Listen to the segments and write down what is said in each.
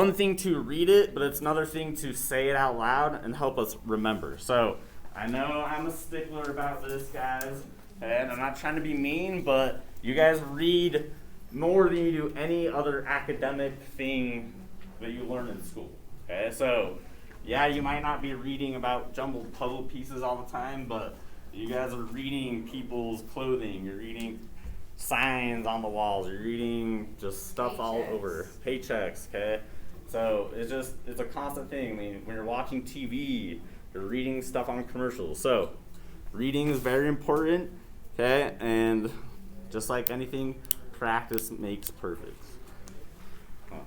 one thing to read it, but it's another thing to say it out loud and help us remember. So I know I'm a stickler about this, guys, and I'm not trying to be mean, but you guys read more than you do any other academic thing that you learn in school. Okay, so yeah, you might not be reading about jumbled puzzle pieces all the time, but you guys are reading people's clothing, you're reading signs on the walls, you're reading just stuff all over, paychecks, okay? So it's a constant thing. I mean, when you're watching TV, you're reading stuff on commercials. So reading is very important, okay? And just like anything, practice makes perfect. Well,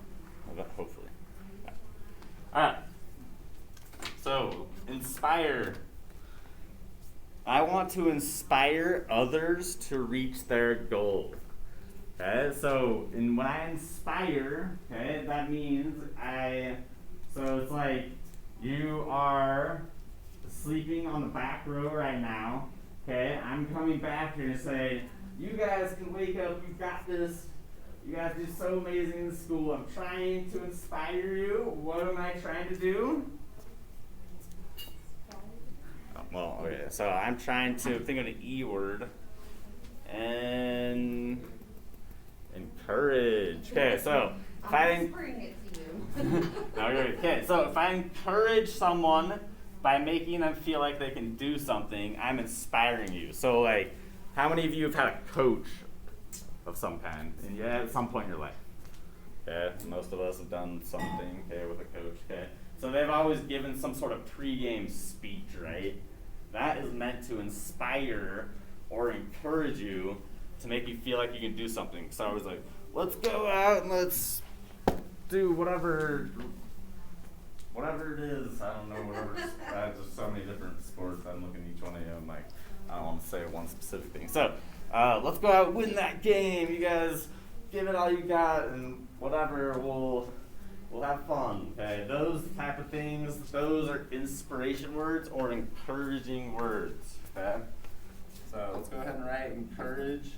hopefully. All right. So, inspire. I want to inspire others to reach their goal. Okay, so when I inspire, okay, that means so it's like you are sleeping on the back row right now, okay, I'm coming back here and say, you guys can wake up, you got this, you guys do so amazing in school, I'm trying to inspire you. What am I trying to do? Well, okay, so I'm trying to think of an E word, and encourage. Okay, so if I encourage someone by making them feel like they can do something, I'm inspiring you. So like, how many of you have had a coach of some kind? And yeah, at some point in your life. Okay, most of us have done something, okay, with a coach, okay. So they've always given some sort of pregame speech, right? That is meant to inspire or encourage you to make you feel like you can do something. So I was like, let's go out and let's do whatever it is. I don't know, whatever. There's so many different sports. I'm looking at each one of you. I'm like, I don't want to say one specific thing. So let's go out and win that game. You guys give it all you got and whatever, we'll have fun, okay? Those type of things, those are inspiration words or encouraging words, okay? So let's go ahead and write encourage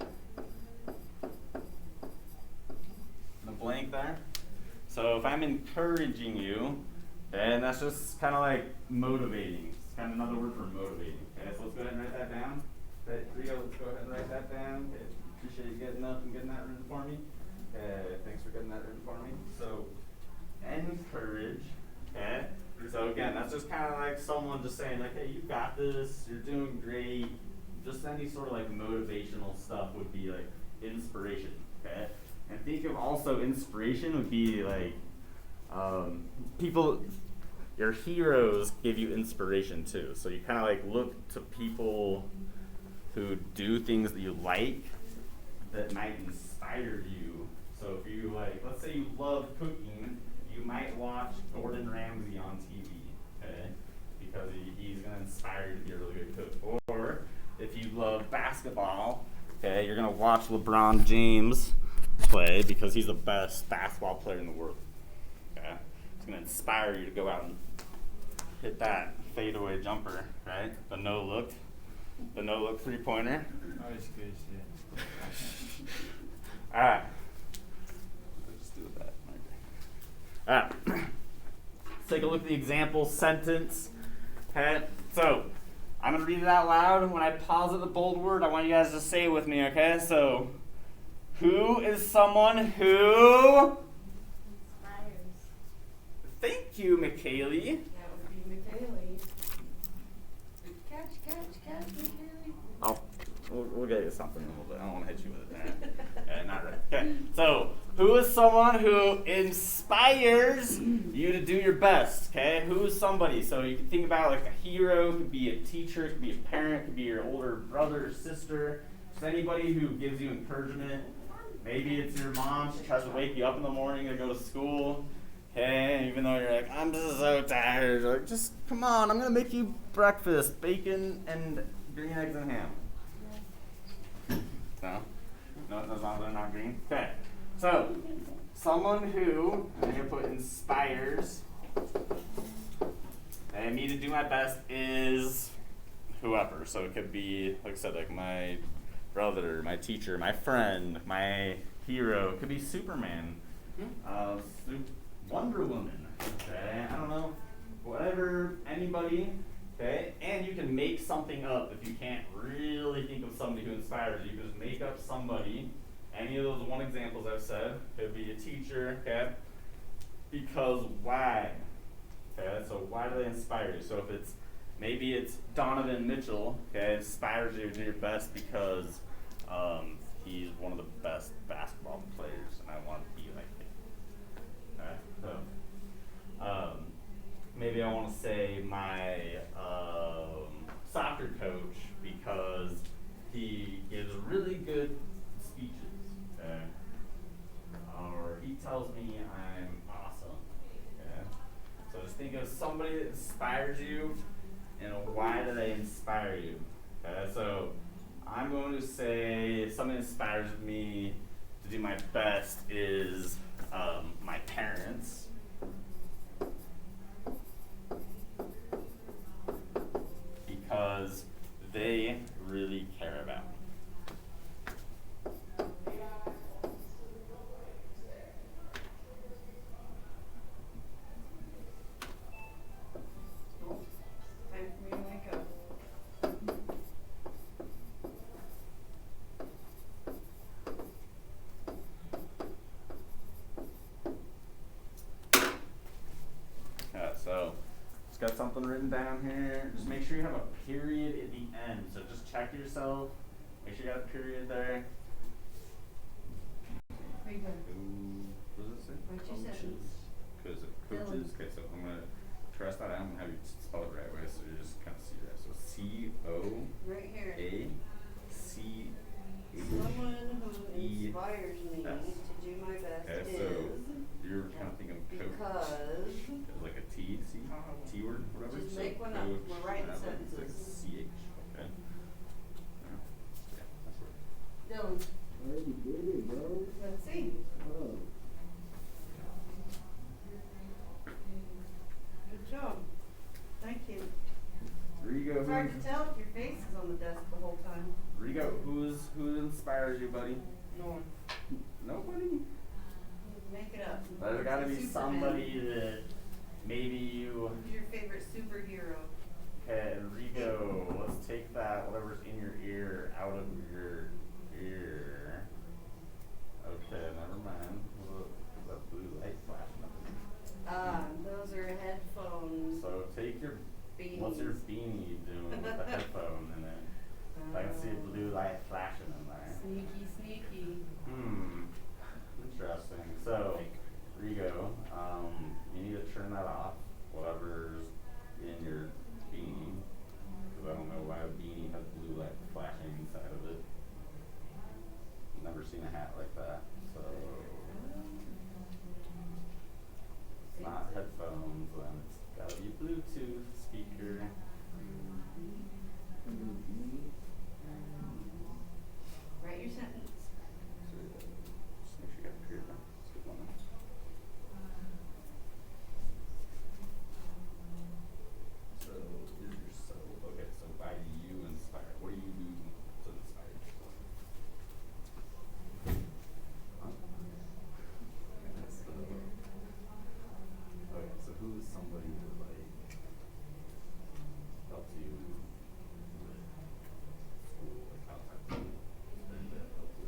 in the blank there. So if I'm encouraging you, and that's just kind of like motivating. It's kind of another word for motivating, okay? So let's go ahead and write that down. Okay, Rio, let's go ahead and write that down. Okay, appreciate you getting up and getting that written for me. Okay, thanks for getting that written for me. So encourage, okay? So again, that's just kind of like someone just saying like, hey, you got this, you're doing great. Just any sort of like motivational stuff would be like inspiration, okay? And think of also inspiration would be like people, your heroes give you inspiration too. So you kind of like look to people who do things that you like that might inspire you. So if you like, let's say you love cooking, you might watch Gordon Ramsay on TV, okay? Because he's going to inspire you to be a really good cook. Or if you love basketball, okay, you're going to watch LeBron James play because he's the best basketball player in the world. Okay? It's going to inspire you to go out and hit that fadeaway jumper, right? The no-look three-pointer. Always good shit. All right. Alright, let's take a look at the example sentence. Okay, so I'm going to read it out loud. When I pause at the bold word, I want you guys to say it with me, okay? So, who is someone who inspires? Thank you, McKaylee. That would be McKaylee. Catch, McKaylee. We'll get you something in a little bit. I don't want to hit you with it. Okay, not right. Okay, so who is someone who inspires you to do your best? Okay, who is somebody? So you can think about like a hero, could be a teacher, could be a parent, could be your older brother or sister. Just anybody who gives you encouragement. Maybe it's your mom. She tries to wake you up in the morning to go to school. Okay, even though you're like, I'm just so tired. You're like, just come on, I'm gonna make you breakfast, bacon and green eggs and ham. No, as long as they're not green. Okay, so someone who, I'm going to put inspires, and me to do my best is whoever. So it could be, like I said, like my brother, my teacher, my friend, my hero. It could be Superman. Wonder Woman. Okay, I don't know, whatever, anybody. Okay, and you can make something up if you can't really think of somebody who inspires you. You can just make up somebody. Any of those one examples I've said. Could be a teacher. Okay, because why? Okay, so why do they inspire you? So if it's maybe it's Donovan Mitchell. Okay, inspires you to do your best because he's one of the best basketball players, and I want to be like him. Okay, so. Maybe I want to say my soccer coach because he gives really good speeches, okay? Or he tells me I'm awesome, okay? So just think of somebody that inspires you, and why do they inspire you? Okay, so I'm going to say if something inspires me to do my best is my parents. Because they really care about me. Oh, time for me to wake up. Yeah, so just got something written down here. Just make sure you have a period at the end. So just check yourself. Make sure you got a period there. Very good. What does it say? What's your sentence? Coaches. Dylan. Okay, so I'm gonna trust that out. I'm gonna have you spell it the right way, so you just kind of see that. So C-O-A-C-H. Right here. Someone who inspires me to do my best Okay, is so you're kind of thinking coach. because It's like a T, C, T word, whatever. Just So make one up. coach, We're writing it's like sentences. C-H, okay. Yeah, that's right. Dylan. Hey, you did it, bro. Let's see. Oh. Good job. Thank you. Rigo, It's hard to tell if your face is on the desk the whole time. Rigo, who inspires you, buddy? No one. Nobody? Make it up. There's got to be Superman. somebody that maybe you. Who's your favorite superhero? Okay, Rigo, let's take that whatever's in your ear out of your ear. Okay, never mind. Look, that blue light flashing up in Those are headphones. So take your. Beanies. What's your beanie doing with the headphone in it? I can see a blue light flashing in there. Sneaky, sneaky. Interesting. So, Rigo, you need to turn that off, whatever's in your beanie, because I don't know why a beanie has blue light flashing inside of it. Never seen a hat like that, so it's not headphones, then it's gotta be Bluetooth speaker. Write your sentence. So, just make sure you got a period there. That's a good one. So, is yourself. Okay, so why do you inspire? What do you do to inspire yourself? Huh? That's okay, so who is somebody that like helps you with school, like outside school, that helps you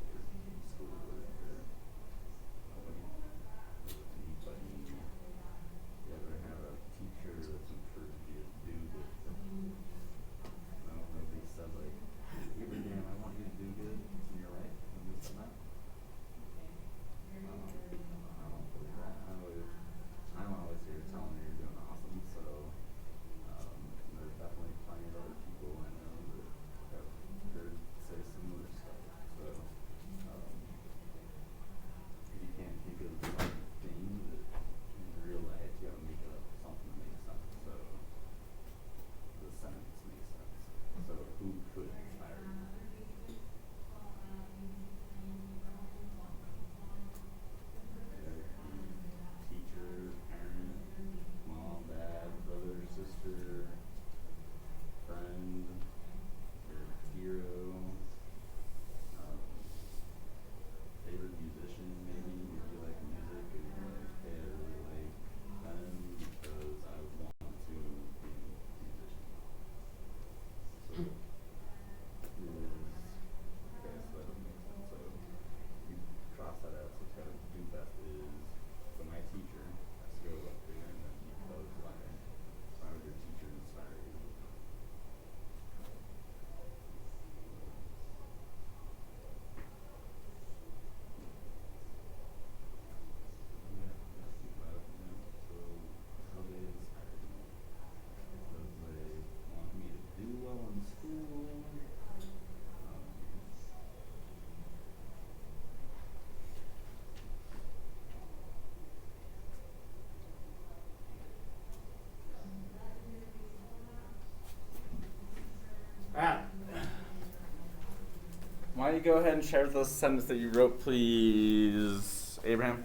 you go ahead and share with us a sentence that you wrote, please, Abraham?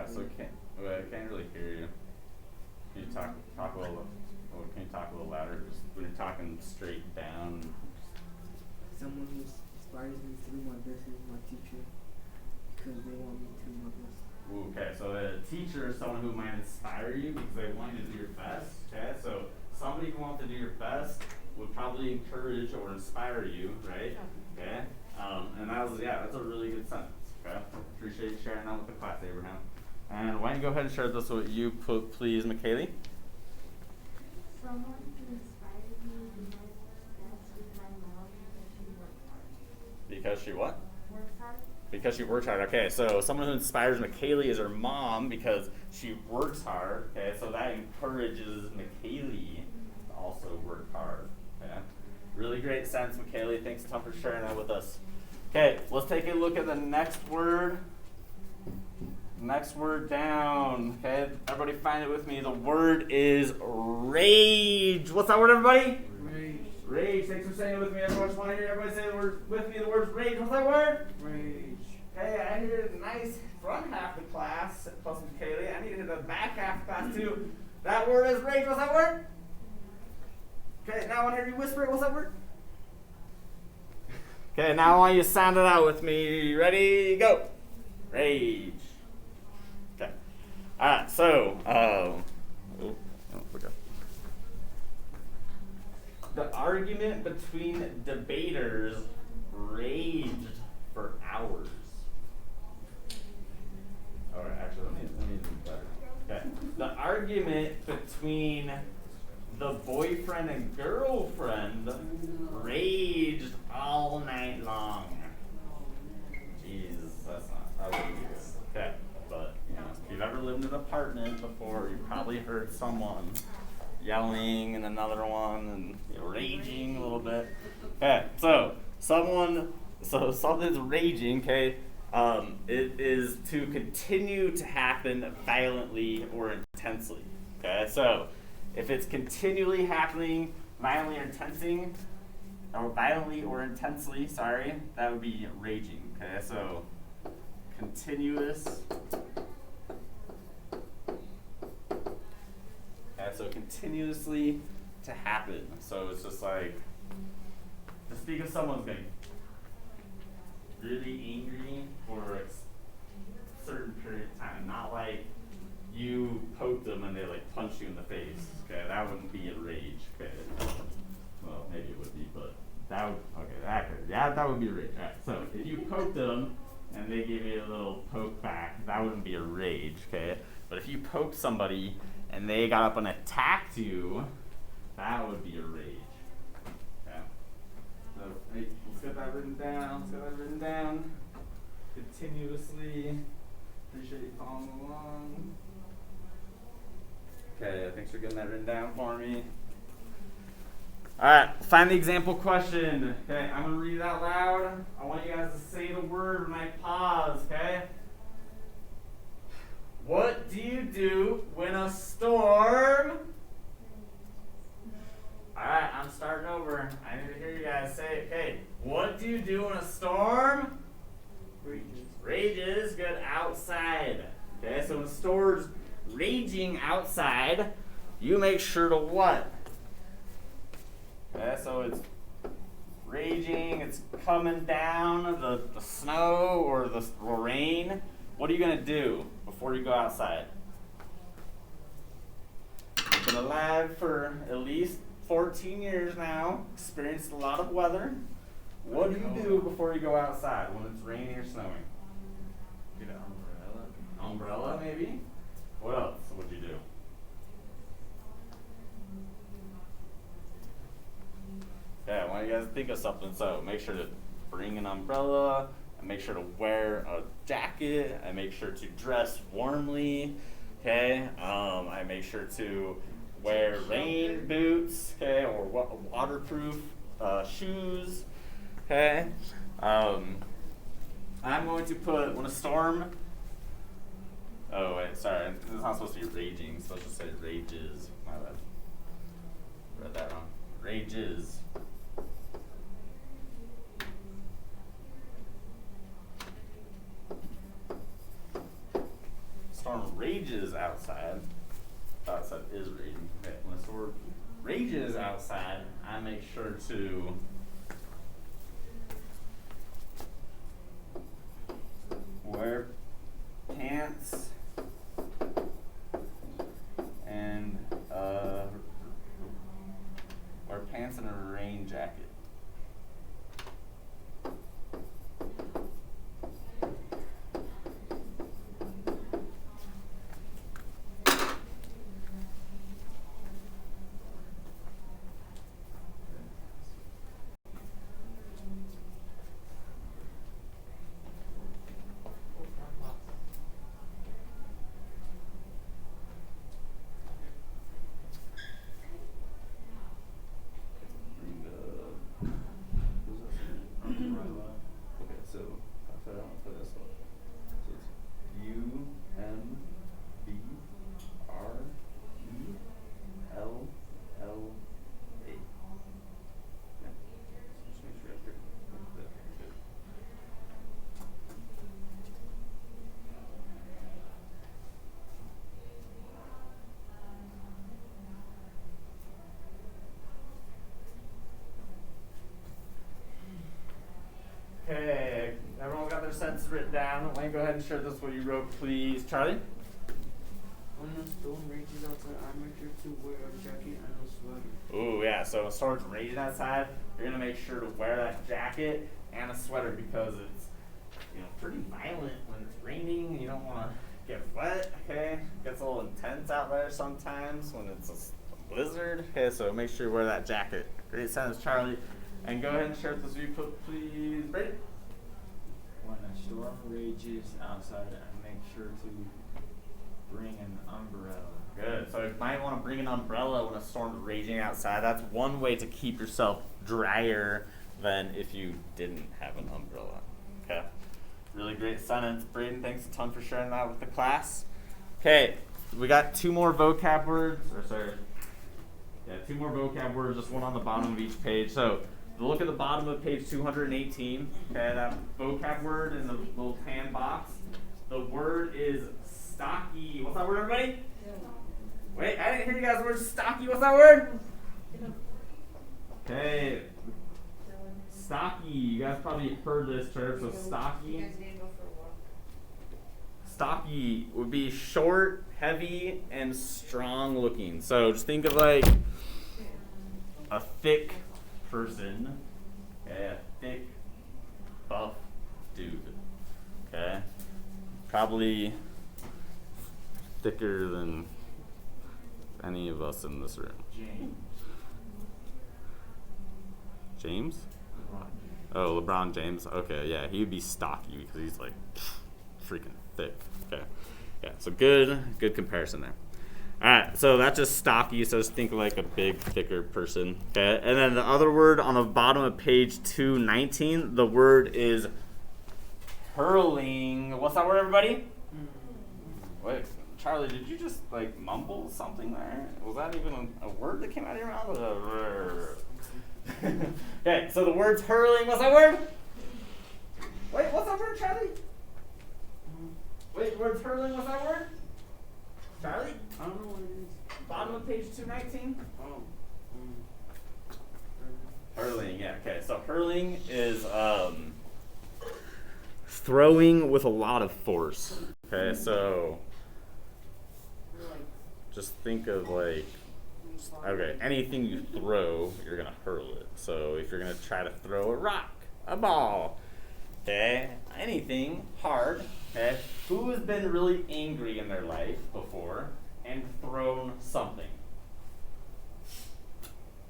So I can't really hear you. Can you talk a little? Or can you talk a little louder? Just when you're talking straight down. Someone who inspires me through my best is my teacher, because they want me to do my best. Okay, so a teacher is someone who might inspire you because they want you to do your best. Okay, so somebody who wants to do your best would probably encourage or inspire you, right? Okay, and that's a really good sentence. Okay, appreciate you sharing that with the class, Abraham. And why don't you go ahead and share this with you, please, McKaylee? Someone who inspired me to do my best was my mom because she worked hard. Because she what? Worked hard? Because she worked hard. Okay, so someone who inspires McKaylee is her mom because she works hard. Okay, so that encourages McKaylee to also work hard. Okay, really great sense, McKaylee. Thanks a ton for sharing that with us. Okay, let's take a look at the next word. Next word down. Okay, everybody find it with me. The word is rage. What's that word, everybody? Rage. Rage. Thanks for saying it with me. Everyone, just want to hear everybody say the word with me. The word's rage. What's that word? Rage. Okay, I hear the nice front half of the class, plus Kaylee. I need to hear the back half of the class too. That word is rage. What's that word? Okay, now I want to hear you whisper it. What's that word? Okay, now I want you to sound it out with me. Ready? Go. Rage. Okay. Alright, so, the argument between debaters raged for hours. Alright, actually, let me do better. Okay. The argument between the boyfriend and girlfriend raged all night long. Jesus, that wouldn't be good. Okay, but if you've ever lived in an apartment before, you've probably heard someone yelling and another one and raging a little bit. Okay, so something's raging. Okay, it is to continue to happen violently or intensely. Okay, so if it's continually happening violently or intensely, that would be raging. Okay, so continuous. Okay, so continuously to happen. So it's just like, to speak of someone's getting really angry for a certain period of time, not like you poke them and they like punch you in the face. Okay, that wouldn't be a rage. Okay, well maybe it would be, but that would be a rage. All right, so if you poked them and they gave you a little poke back, that wouldn't be a rage. Okay, but if you poked somebody and they got up and attacked you, that would be a rage. Okay, so let's get that written down. Continuously. Appreciate you following along. Okay, thanks for getting that written down for me. Alright, find the example question. Okay, I'm going to read it out loud. I want you guys to say the word when I pause, okay? What do you do when a storm... Alright, I'm starting over. I need to hear you guys say it. Okay, what do you do when a storm... Rages, good, outside. Okay, so when a storm's raging outside, you make sure to what? Okay, so it's raging, it's coming down, the snow or the rain. What are you going to do before you go outside? You've been alive for at least 14 years now, experienced a lot of weather. What do you do before you go outside when it's raining or snowing? Get an umbrella. Umbrella, maybe? What else would you do? Yeah, why don't you guys think of something? So make sure to bring an umbrella, and make sure to wear a jacket, and make sure to dress warmly. Okay, I make sure to wear rain boots, okay, or waterproof shoes. Okay, I'm going to put when a storm Oh wait, sorry. It's not supposed to be raging. It's supposed to say rages. My bad. Read that wrong. Rages. Storm rages outside. Outside is raging. Okay, when a storm rages outside, I make sure to wear pants and a rain jacket. Umbrella. Okay, so pass that out for this one. So it's UMBRELLA. Yeah. Just make sure I pick that. Good. Okay, everyone got their sentences written down. Wayne, go ahead and share this what you wrote, please. Charlie? When a storm rages outside, I make sure to wear a jacket and a sweater. Ooh, yeah, so when it starts raining outside, you're gonna make sure to wear that jacket and a sweater because it's, pretty violent when it's raining. You don't wanna get wet, okay? It gets a little intense out there sometimes when it's a blizzard. Okay, so make sure you wear that jacket. Great sentence, Charlie. And go ahead and share this with you, please. Brady? When a storm rages outside, I make sure to bring an umbrella. Good. So you might want to bring an umbrella when a storm's raging outside. That's one way to keep yourself drier than if you didn't have an umbrella. Okay. Really great sentence. Braden, thanks a ton for sharing that with the class. Okay, we got two more vocab words. Two more vocab words, just one on the bottom of each page. So look at the bottom of page 218. Okay, that vocab word in the little tan box. The word is stocky. What's that word, everybody? Wait, I didn't hear you guys. The word stocky. What's that word? Okay. Stocky. You guys probably heard this term. So stocky. You guys need to go for a walk. Stocky would be short, heavy, and strong looking. So just think of like a thick person. Okay, a thick, buff dude. Okay. Probably thicker than any of us in this room. James? Oh, LeBron James. Okay, yeah, he would be stocky because he's like freaking thick. Okay, yeah, so good comparison there. All right, so that's just stocky. So just think of like a big, thicker person. Okay, and then the other word on the bottom of page 219, the word is hurling. What's that word, everybody? Wait, Charlie, did you just like mumble something there? Was that even a word that came out of your mouth? Okay, so the word's hurling. What's that word? Wait, what's that word, Charlie? Wait, word's hurling. What's that word? Charlie? I don't know what it is. Bottom of page 219. Oh. Hurling, yeah. Okay, so hurling is throwing with a lot of force. Okay, so just think of like, okay, anything you throw, you're gonna hurl it. So if you're gonna try to throw a rock, a ball, okay, anything hard, okay, who has been really angry in their life before and thrown something?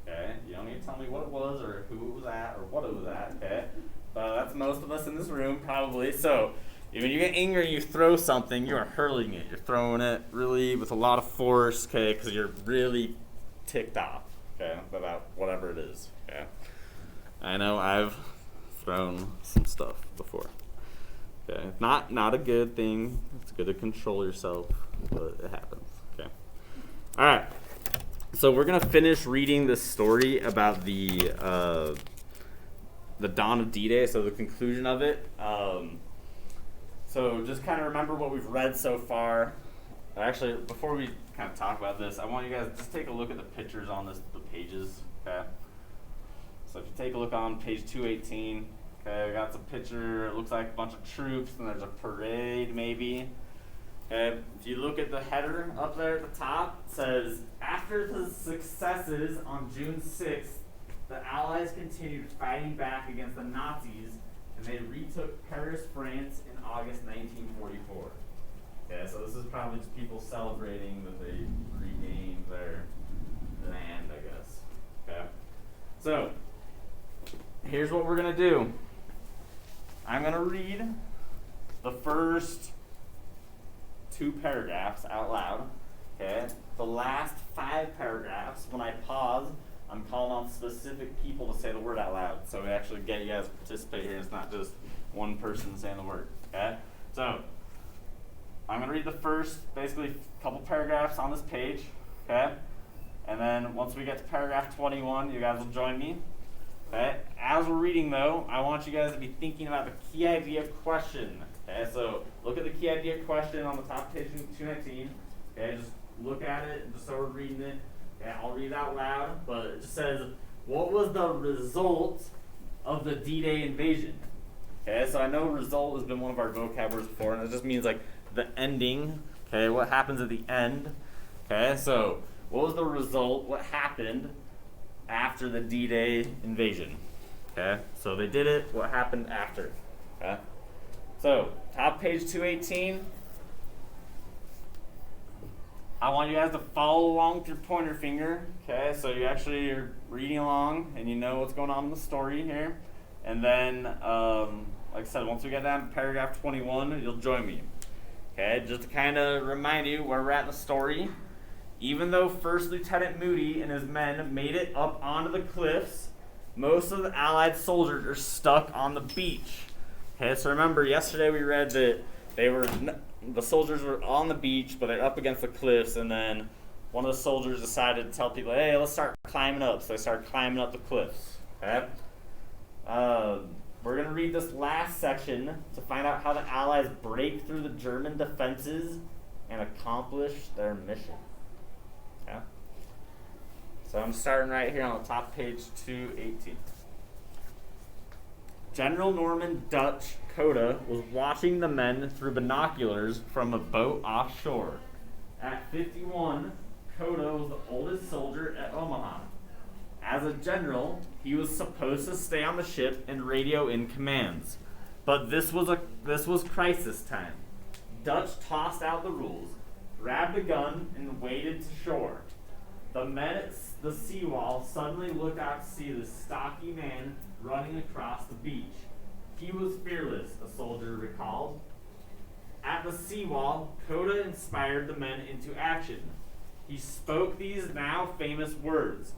Okay, you don't need to tell me what it was or who it was at or what it was at, okay? That's most of us in this room probably. So when you get angry and you throw something, you are hurling it. You're throwing it really with a lot of force, okay, because you're really ticked off, okay, about whatever it is, okay? I know I've thrown some stuff before. Okay, not a good thing. It's good to control yourself, but it happens. Okay. All right. So we're gonna finish reading this story about the dawn of D-Day. So the conclusion of it. So just kind of remember what we've read so far. Actually, before we kind of talk about this, I want you guys to just take a look at the pictures on the pages. Okay. So if you take a look on page 218. Okay, we got some picture, it looks like a bunch of troops, and there's a parade maybe. Okay, if you look at the header up there at the top, it says, after the successes on June 6th, the Allies continued fighting back against the Nazis, and they retook Paris, France in August 1944. Okay, so this is probably just people celebrating that they regained their land, I guess. Okay, so here's what we're going to do. I'm going to read the first 2 paragraphs out loud. Okay. The last 5 paragraphs, when I pause, I'm calling on specific people to say the word out loud. So we actually get you guys to participate here. It's not just one person saying the word. Okay. So I'm going to read the first, basically, couple paragraphs on this page. Okay. And then once we get to paragraph 21, you guys will join me. Okay. As we're reading, though, I want you guys to be thinking about the key idea question. Okay, so look at the key idea question on the top of page 219. Okay, just look at it and just start reading it. Okay, I'll read it out loud, but it just says, what was the result of the D-Day invasion? Okay, so I know result has been one of our vocab words before, and it just means like the ending. Okay, what happens at the end? Okay, so what was the result? What happened after the D-Day invasion? Okay, so they did it. What happened after? Okay, so top page 218. I want you guys to follow along with your pointer finger. Okay, so you actually are reading along and you know what's going on in the story here. And then, like I said, once we get down to paragraph 21, you'll join me. Okay, just to kind of remind you where we're at in the story. Even though First Lieutenant Moody and his men made it up onto the cliffs, most of the Allied soldiers are stuck on the beach. Okay, so remember, yesterday we read that the soldiers were on the beach, but they're up against the cliffs, and then one of the soldiers decided to tell people, hey, let's start climbing up. So they started climbing up the cliffs. Okay? We're going to read this last section to find out how the Allies break through the German defenses and accomplish their mission. Okay? So I'm starting right here on the top page 218. General Norman Dutch Coda was watching the men through binoculars from a boat offshore. At 51, Coda was the oldest soldier at Omaha. As a general, he was supposed to stay on the ship and radio in commands. But this was crisis time. Dutch tossed out the rules, grabbed a gun, and waded to shore. The men at the seawall suddenly looked out to see this stocky man running across the beach. He was fearless, a soldier recalled. At the seawall, Coda inspired the men into action. He spoke these now famous words.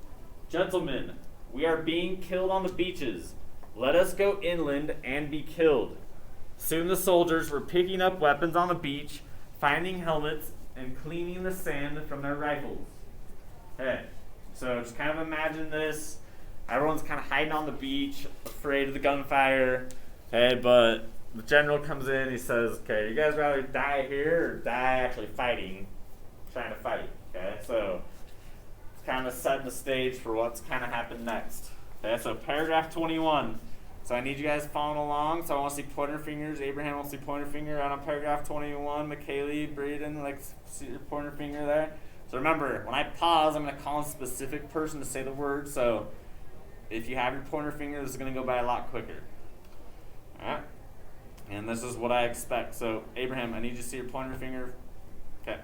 Gentlemen, we are being killed on the beaches. Let us go inland and be killed. Soon the soldiers were picking up weapons on the beach, finding helmets, and cleaning the sand from their rifles. Okay, so just kind of imagine this. Everyone's kind of hiding on the beach, afraid of the gunfire. Okay, but the general comes in, he says, okay, you guys rather die here or die actually fighting, trying to fight? Okay, so it's kind of setting the stage for what's kind of happened next. Okay, so paragraph 21. So I need you guys following along. So I want to see pointer fingers. Abraham wants to see pointer finger out on paragraph 21. McKaylee, Braden, like see your pointer finger there. So remember, when I pause, I'm going to call a specific person to say the word. So if you have your pointer finger, this is going to go by a lot quicker. Alright? And this is what I expect. So, Abraham, I need you to see your pointer finger. Okay.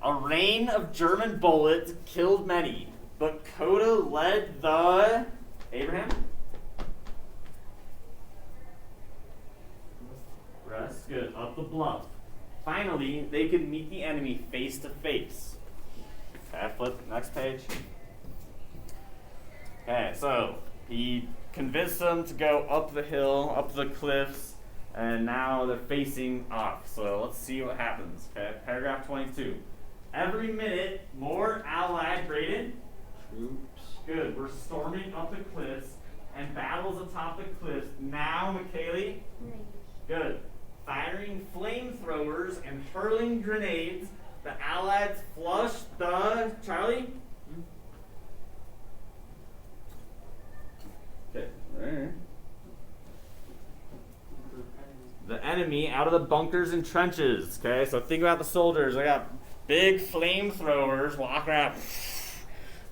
A rain of German bullets killed many, but Coda led the... Abraham? Rest. Good. Up the bluff. Finally, they could meet the enemy face to face. Okay, flip. Next page. Okay, so he convinced them to go up the hill, up the cliffs, and now they're facing off. So let's see what happens. Okay, paragraph 22. Every minute, more Allied Braden Troops. good. We're storming up the cliffs and battles atop the cliffs. Now, McKaylee, Rage. good. Firing flamethrowers and hurling grenades. The Allies flush the Charlie. Okay. Right. The enemy out of the bunkers and trenches. Okay, so think about the soldiers. They got big flamethrowers walking around.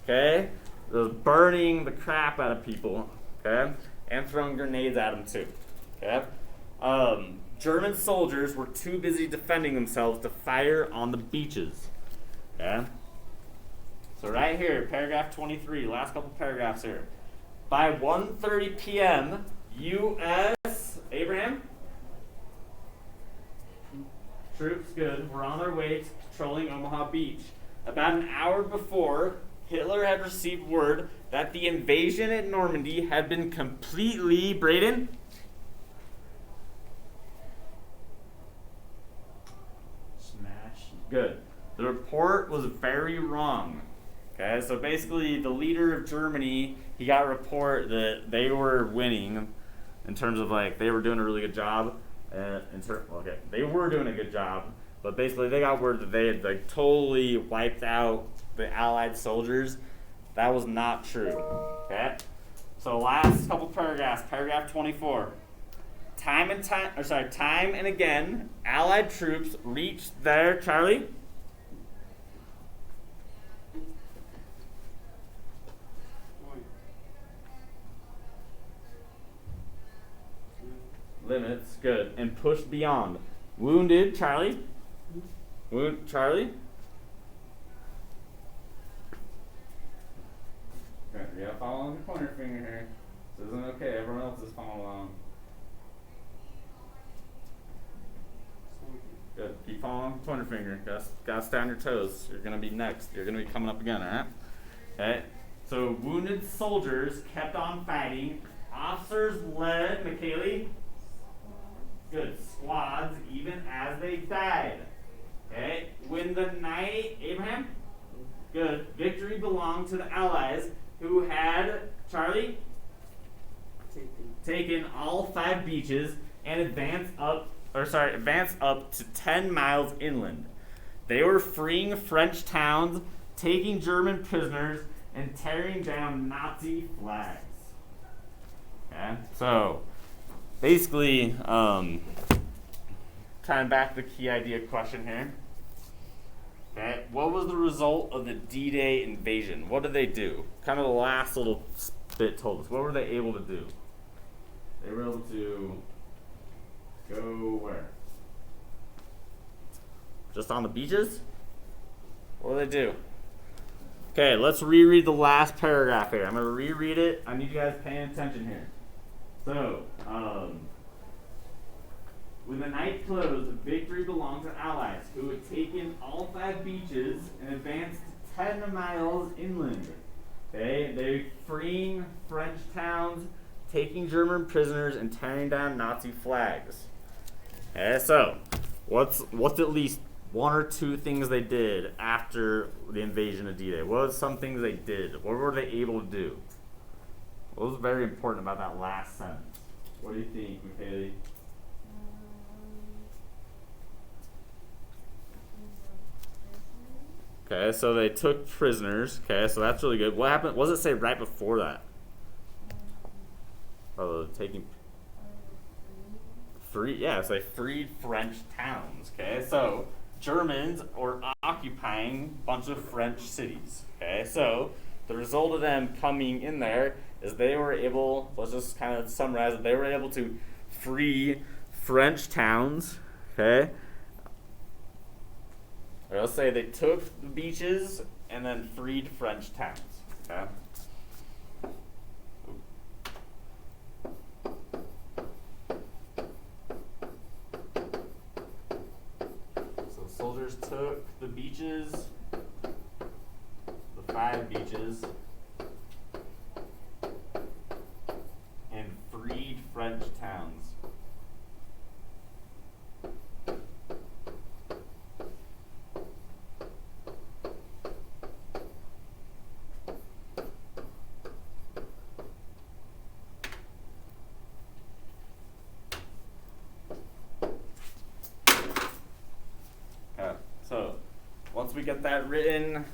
Okay, they're burning the crap out of people. Okay, and throwing grenades at them too. Okay, German soldiers were too busy defending themselves to fire on the beaches. Okay, so right here, paragraph 23, last couple paragraphs here. By 1:30 p.m., U.S. Abraham. Troops, good, were on their way to patrolling Omaha Beach. About an hour before, Hitler had received word that the invasion at Normandy had been completely, Braden? Smash. Good. The report was very wrong. Okay, so basically the leader of Germany, he got a report that they were winning in terms of like they were doing a really good job. They were doing a good job, but basically they got word that they had like totally wiped out the Allied soldiers. That was not true. Okay, so last couple paragraphs, paragraph 24. Time and again, Allied troops reached their Charlie. Limits, good, and pushed beyond. Wounded, Charlie. Charlie. Okay, you gotta follow on the pointer finger here. This isn't okay. Everyone else is following along. Good. Keep following the pointer finger. Gotta stay on your toes. You're gonna be next. You're gonna be coming up again, alright? Okay. So wounded soldiers kept on fighting. Officers led McKaylee. Good. Squads, even as they died. Okay. When the night, Abraham? Good. Victory belonged to the Allies who had, Charlie? Taken all 5 beaches and advanced up to 10 miles inland. They were freeing French towns, taking German prisoners, and tearing down Nazi flags. Okay. So basically, kind of back to the key idea question here. Okay, what was the result of the D-Day invasion? What did they do? Kind of the last little bit told us. What were they able to do? They were able to go where? Just on the beaches? What did they do? Okay, let's reread the last paragraph here. I'm going to reread it. I need you guys paying attention here. So, when the night closed, victory belonged to Allies who had taken all 5 beaches and advanced 10 miles inland. Okay, they freeing French towns, taking German prisoners, and tearing down Nazi flags. Okay, so what's at least 1 or 2 things they did after the invasion of D-Day? What was some things they did? What were they able to do? What was very important about that last sentence? What do you think, McKaylee? Okay, so they took prisoners. Okay, so that's really good. What happened? What does it say right before that? Oh, taking free. Yeah, so they freed French towns. Okay, so Germans were occupying a bunch of French cities. Okay, so the result of them coming in there is they were able. Let's just kind of summarize it. They were able to free French towns. Okay. Or I'll say they took the beaches and then freed French towns. Okay. So soldiers took the beaches, the 5 beaches, and freed French towns. once we get that written,